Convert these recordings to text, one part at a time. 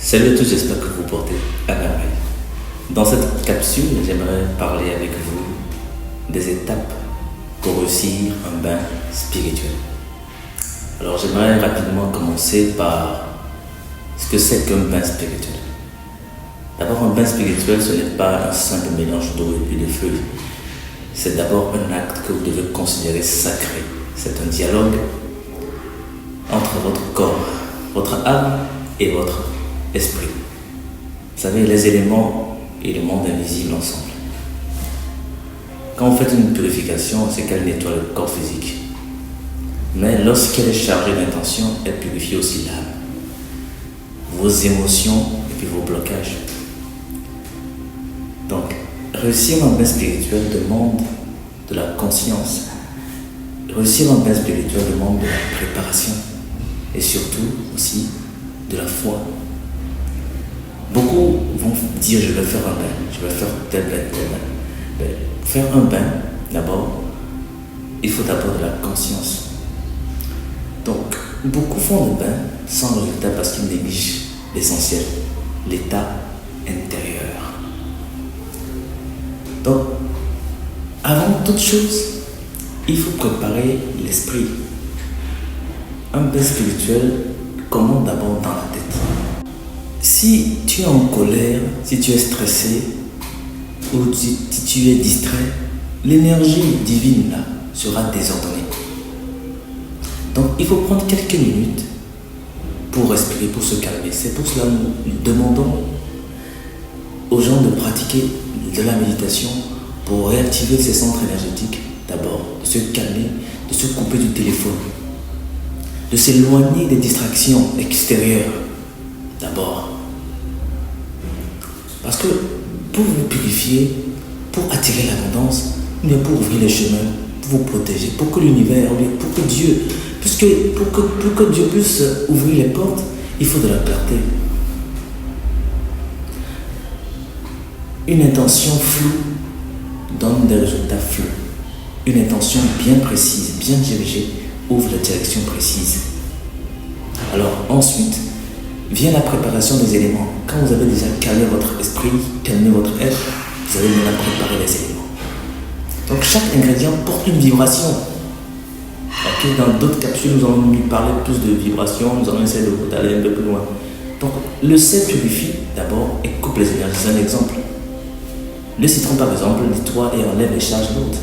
Salut à tous, j'espère que vous portez à merveille. Dans cette capsule, j'aimerais parler avec vous des étapes pour réussir un bain spirituel. Alors j'aimerais rapidement commencer par ce que c'est qu'un bain spirituel. D'abord, un bain spirituel, ce n'est pas un simple mélange d'eau et puis de feu. C'est d'abord un acte que vous devez considérer sacré. C'est un dialogue entre votre corps, votre âme et votre esprit. Vous savez, les éléments et le monde invisible ensemble. Quand vous faites une purification, c'est qu'elle nettoie le corps physique. Mais lorsqu'elle est chargée d'intention, elle purifie aussi l'âme, vos émotions et puis vos blocages. Donc, réussir un bain spirituel demande de la conscience. Réussir un bain spirituel demande de la préparation et surtout aussi de la foi. Beaucoup vont dire je vais faire un bain, je vais faire tel bain, tel bain. Mais faire un bain, d'abord, il faut d'abord de la conscience. Donc, beaucoup font le bain sans résultat parce qu'ils négligent l'essentiel, l'état intérieur. Donc, avant toute chose, il faut préparer l'esprit. Un bain spirituel commence d'abord dans la tête. Si tu es en colère, si tu es stressé, ou si tu es distrait, l'énergie divine là sera désordonnée. Donc il faut prendre quelques minutes pour respirer, pour se calmer. C'est pour cela que nous demandons aux gens de pratiquer de la méditation pour réactiver ces centres énergétiques. D'abord, de se calmer, de se couper du téléphone, de s'éloigner des distractions extérieures. D'abord. Parce que pour vous purifier, pour attirer l'abondance, mais pour ouvrir les chemins, pour vous protéger, pour que l'univers, pour que Dieu, pour que Dieu puisse ouvrir les portes, il faut de la clarté. Une intention floue donne des résultats flous. Une intention bien précise, bien dirigée, ouvre la direction précise. Alors ensuite, vient la préparation des éléments. Quand vous avez déjà calmé votre esprit, calmé votre être, vous allez maintenant préparer les éléments. Donc chaque ingrédient porte une vibration. Okay, dans d'autres capsules, nous allons nous parler plus de vibrations, nous allons essayer d'aller un peu plus loin. Donc le sel purifie d'abord et coupe les énergies. C'est un exemple. Le citron par exemple nettoie et enlève les charges lourdes.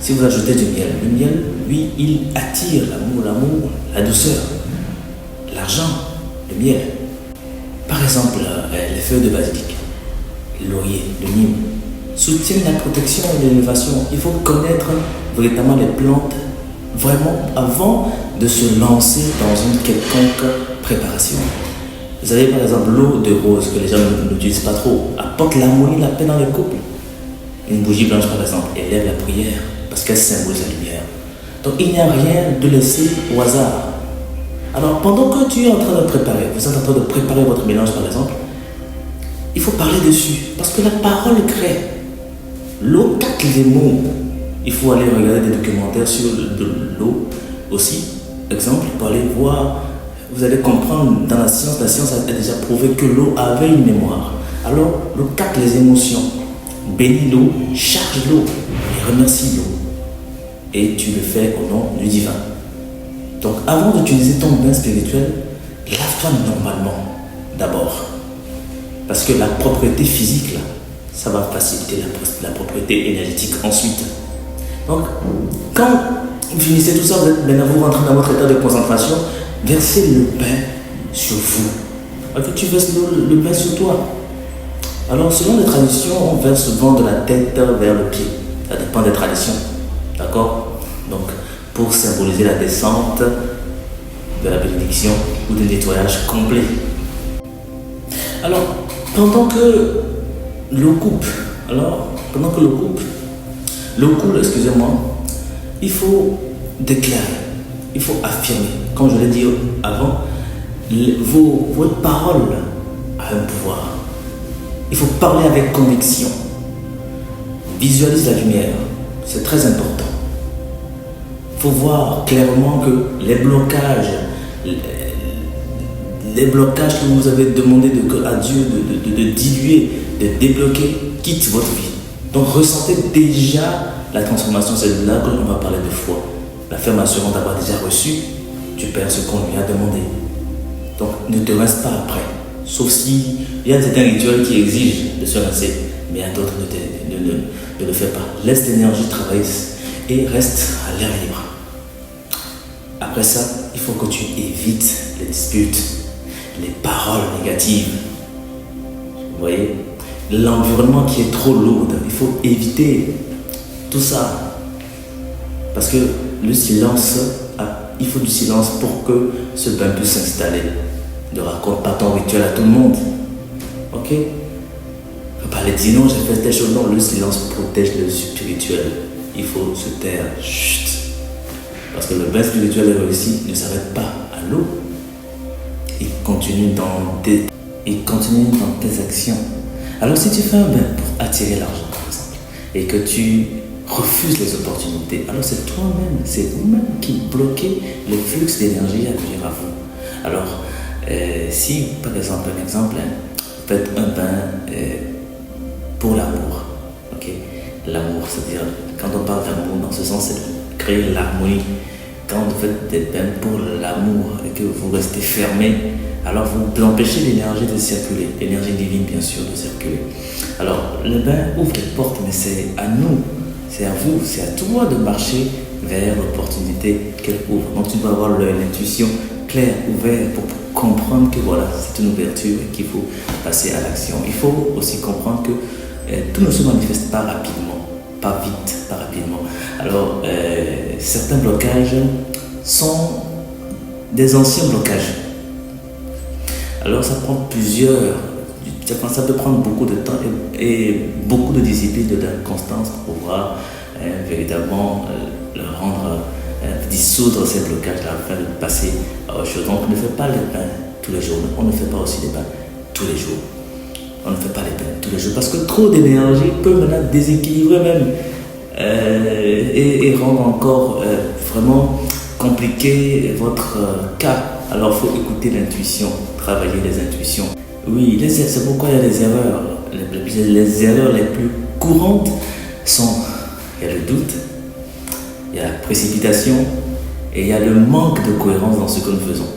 Si vous ajoutez du miel, le miel, lui, il attire l'amour, la douceur, l'argent. Le miel. Par exemple, les feuilles de basilic, le laurier, le nîmes soutiennent la protection et l'élévation. Il faut connaître véritablement les plantes vraiment avant de se lancer dans une quelconque préparation. Vous avez par exemple l'eau de rose que les gens n'utilisent pas trop, apporte l'harmonie, la paix dans le couple. Une bougie blanche par exemple élève la prière parce qu'elle symbolise la lumière. Donc il n'y a rien de laissé au hasard. Alors, pendant que tu es en train de préparer, vous êtes en train de préparer votre mélange par exemple, il faut parler dessus, parce que la parole crée. L'eau capte les mots. Il faut aller regarder des documentaires sur l'eau aussi. Exemple, pour aller voir, vous allez comprendre dans la science a déjà prouvé que l'eau avait une mémoire. Alors, l'eau capte les émotions. Bénis l'eau, charge l'eau et remercie l'eau. Et tu le fais au nom du divin. Donc avant d'utiliser ton bain spirituel, lave-toi normalement d'abord. Parce que la propriété physique, là, ça va faciliter la propriété énergétique ensuite. Donc, quand vous finissez tout ça, maintenant vous rentrez dans votre état de concentration, versez le bain sur vous. Tu verses le bain sur toi. Alors selon les traditions, on verse souvent de la tête vers le pied. Ça dépend des traditions. D'accord? Donc, pour symboliser la descente de la bénédiction ou du nettoyage complet. Alors, pendant que l'eau coule, excusez-moi, il faut déclarer, il faut affirmer. Comme je l'ai dit avant, votre parole a un pouvoir. Il faut parler avec conviction. Visualise la lumière, c'est très important. Il faut voir clairement que les blocages, les blocages que vous avez demandé à Dieu de diluer, de débloquer, quittent votre vie. Donc ressentez déjà la transformation. C'est là que l'on va parler de foi. L'affirmation d'avoir déjà reçu, tu perds ce qu'on lui a demandé. Donc ne te reste pas après. Sauf si il y a certains rituels qui exigent de se rincer, mais il y a d'autres ne le fais pas. Laisse l'énergie travailler et reste à l'air libre. Après ça, il faut que tu évites les disputes, les paroles négatives. Vous voyez, l'environnement qui est trop lourd, il faut éviter tout ça. Parce que le silence, il faut du silence pour que ce bain puisse s'installer. Ne raconte pas ton rituel à tout le monde. Ok? Ne faut pas aller dire non, j'ai fait telle chose. Non, le silence protège le spirituel. Il faut se taire. Chut. Parce que le bain spirituel réussi ne s'arrête pas à l'eau. Il continue dans tes actions. Alors si tu fais un bain pour attirer l'argent, par exemple, et que tu refuses les opportunités, alors c'est toi-même, c'est vous-même qui bloquez le flux d'énergie à venir à vous. Alors, si, par exemple, un exemple, faites un bain pour l'amour. Okay? L'amour, c'est-à-dire, quand on parle d'amour, dans ce sens, c'est de créer l'harmonie. Quand vous faites des bains pour l'amour et que vous restez fermé, alors vous empêchez l'énergie de circuler, l'énergie divine bien sûr de circuler. Alors le bain ouvre les portes, mais c'est à nous, c'est à vous, c'est à toi de marcher vers l'opportunité qu'elle ouvre. Donc tu dois avoir l'intuition claire, ouverte pour comprendre que voilà, c'est une ouverture et qu'il faut passer à l'action. Il faut aussi comprendre que tout ne se manifeste pas rapidement, pas vite, pas rapidement. Alors certains blocages sont des anciens blocages. Alors ça prend ça peut prendre beaucoup de temps et beaucoup de discipline, de constance pour pouvoir véritablement le rendre, dissoudre ces blocages-là afin de passer à autre chose. Donc on ne fait pas les bains tous les jours, on ne fait pas aussi les bains tous les jours. On ne fait pas les bains tous les jours parce que trop d'énergie peut maintenant déséquilibrer même et rendre encore vraiment compliqué votre cas. Alors il faut écouter l'intuition, travailler les intuitions. Oui, c'est pourquoi il y a des erreurs. Les erreurs les plus courantes sont, il y a le doute, il y a la précipitation et il y a le manque de cohérence dans ce que nous faisons.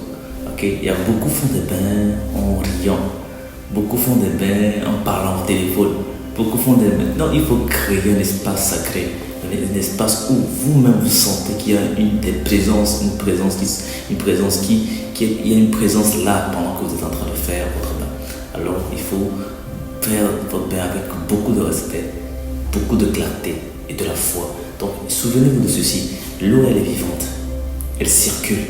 Okay? Il y a beaucoup font des bains en riant, beaucoup font des bains en parlant au téléphone, beaucoup font des bains. Non, il faut créer un espace sacré, un espace où vous-même vous sentez qu'il y a il y a une présence là pendant que vous êtes en train de faire votre bain. Alors il faut faire votre bain avec beaucoup de respect, beaucoup de clarté et de la foi. Donc souvenez-vous de ceci, l'eau elle est vivante, elle circule,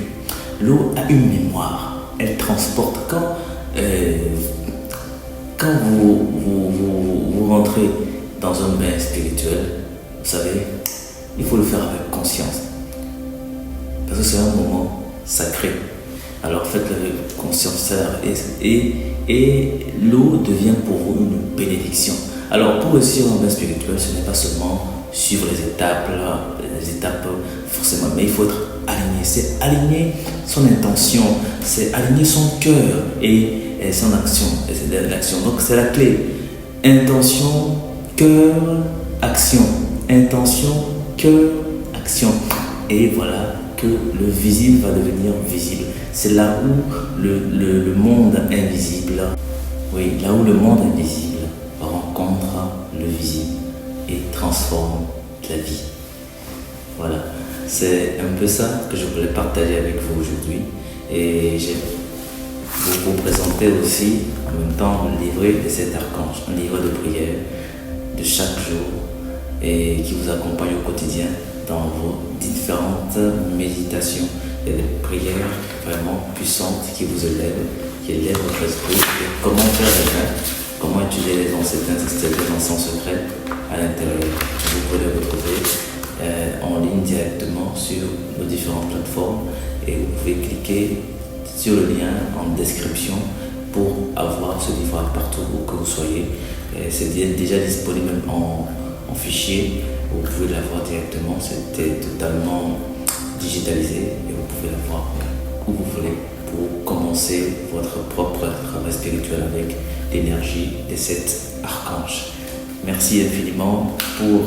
l'eau a une mémoire, elle transporte. Quand vous rentrez dans un bain spirituel, vous savez, il faut le faire avec conscience. Parce que c'est un moment sacré. Alors faites-le avec conscience et l'eau devient pour vous une bénédiction. Alors pour réussir un bain spirituel, ce n'est pas seulement suivre les étapes forcément, mais il faut être aligné. C'est aligner son intention, c'est aligner son cœur et son action. Et c'est l'action. Donc c'est la clé. Intention, cœur, action. Intention, cœur, action. Et voilà que le visible va devenir visible. C'est là où le monde invisible, oui, là où le monde invisible rencontre le visible et transforme la vie. Voilà, c'est un peu ça que je voulais partager avec vous aujourd'hui. Et j'ai vous présenter aussi en même temps le livret de cet archange, un livre de prière de chaque jour et qui vous accompagne au quotidien dans vos différentes méditations et des prières vraiment puissantes qui vous élèvent, qui élèvent votre esprit. Et comment faire les bains, comment utiliser les encens secrets à l'intérieur. Vous pouvez le retrouver en ligne directement sur nos différentes plateformes et vous pouvez cliquer sur le lien en description pour avoir ce livre partout où que vous soyez. C'est déjà disponible en fichier, vous pouvez l'avoir directement, c'était totalement digitalisé et vous pouvez l'avoir où vous voulez pour commencer votre propre travail spirituel avec l'énergie de cet archange. Merci infiniment pour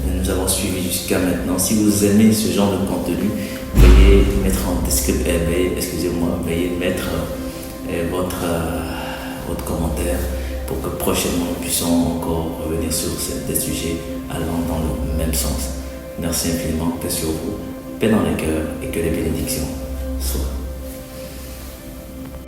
nous avoir suivis jusqu'à maintenant. Si vous aimez ce genre de contenu, veuillez mettre en description, veuillez mettre votre commentaire pour que prochainement nous puissions encore revenir sur des sujets allant dans le même sens. Merci infiniment, paix sur vous, paix dans les cœurs et que les bénédictions soient.